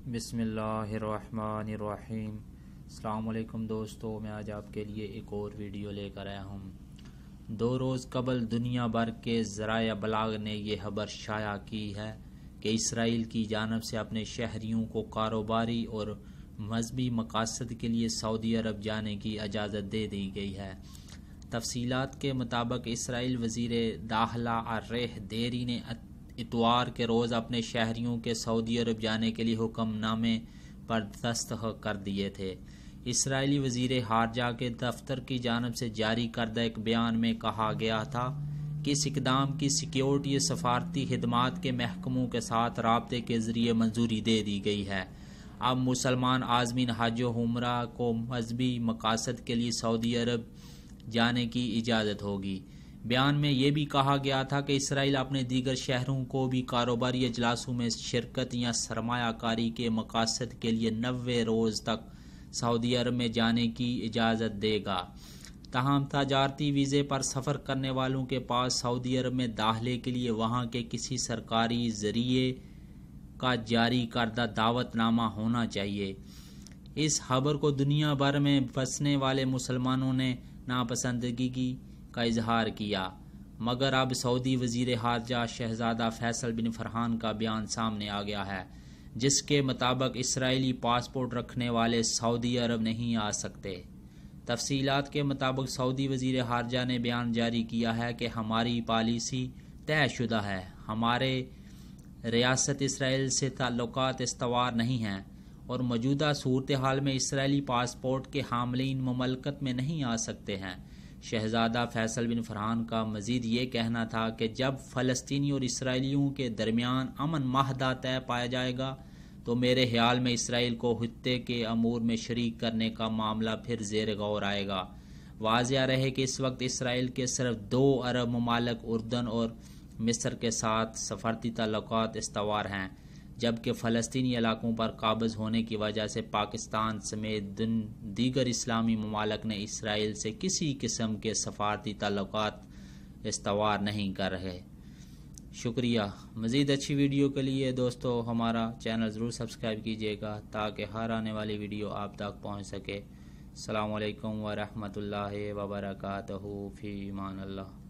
بسم اللہ الرحمن الرحیم۔ السلام علیکم دوستو، میں آج آپ کے لیے ایک اور ویڈیو لے کر آیا ہوں۔ 2 روز قبل دنیا بھر کے ذرائع ابلاغ نے یہ خبر شائع کی ہے کہ اسرائیل کی جانب سے اپنے شہریوں کو کاروباری اور مذہبی مقاصد کے لیے سعودی عرب جانے کی اجازت دے دی گئی ہے۔ تفصیلات کے مطابق اسرائیل وزیر داخلہ عریح دیری نے اتوار کے روز اپنے شہریوں کے سعودی عرب جانے کے لیے حکم نامے پر دستخط کر دیے تھے۔ اسرائیلی وزیر خارجہ کے دفتر کی جانب سے جاری کردہ ایک بیان میں کہا گیا تھا کہ اس اقدام کی سیکیورٹی سفارتی خدمات کے محکموں کے ساتھ رابطے کے ذریعے منظوری دے دی گئی ہے۔ اب مسلمان عازمین حج و عمرہ کو مذہبی مقاصد کے لیے سعودی عرب جانے کی اجازت ہوگی۔ بیان میں یہ بھی کہا گیا تھا کہ اسرائیل اپنے دیگر شہروں کو بھی کاروباری اجلاسوں میں شرکت یا سرمایہ کاری کے مقاصد کے لیے 90 روز تک سعودی عرب میں جانے کی اجازت دے گا۔ تاہم تجارتی ویزے پر سفر کرنے والوں کے پاس سعودی عرب میں داخلے کے لیے وہاں کے کسی سرکاری ذریعے کا جاری کردہ دعوت نامہ ہونا چاہیے۔ اس خبر کو دنیا بھر میں بسنے والے مسلمانوں نے ناپسندگی کا اظہار کیا، مگر اب سعودی وزیر خارجہ شہزادہ فیصل بن فرحان کا بیان سامنے آ گیا ہے، جس کے مطابق اسرائیلی پاسپورٹ رکھنے والے سعودی عرب نہیں آ سکتے۔ تفصیلات کے مطابق سعودی وزیر خارجہ نے بیان جاری کیا ہے کہ ہماری پالیسی طے شدہ ہے، ہمارے ریاست اسرائیل سے تعلقات استوار نہیں ہیں اور موجودہ صورتحال میں اسرائیلی پاسپورٹ کے حاملین مملکت میں نہیں آ سکتے ہیں۔ شہزادہ فیصل بن فرحان کا مزید یہ کہنا تھا کہ جب فلسطینی اور اسرائیلیوں کے درمیان امن معاہدہ طے پایا جائے گا تو میرے خیال میں اسرائیل کو خطے کے امور میں شریک کرنے کا معاملہ پھر زیر غور آئے گا۔ واضح رہے کہ اس وقت اسرائیل کے صرف 2 عرب ممالک اردن اور مصر کے ساتھ سفارتی تعلقات استوار ہیں، جبکہ فلسطینی علاقوں پر قابض ہونے کی وجہ سے پاکستان سمیت دیگر اسلامی ممالک نے اسرائیل سے کسی قسم کے سفارتی تعلقات استوار نہیں کر رہے۔ شکریہ۔ مزید اچھی ویڈیو کے لیے دوستو ہمارا چینل ضرور سبسکرائب کیجیے گا تاکہ ہر آنے والی ویڈیو آپ تک پہنچ سکے۔ السلام علیکم ورحمۃ اللہ وبرکاتہ۔ فی امان اللہ۔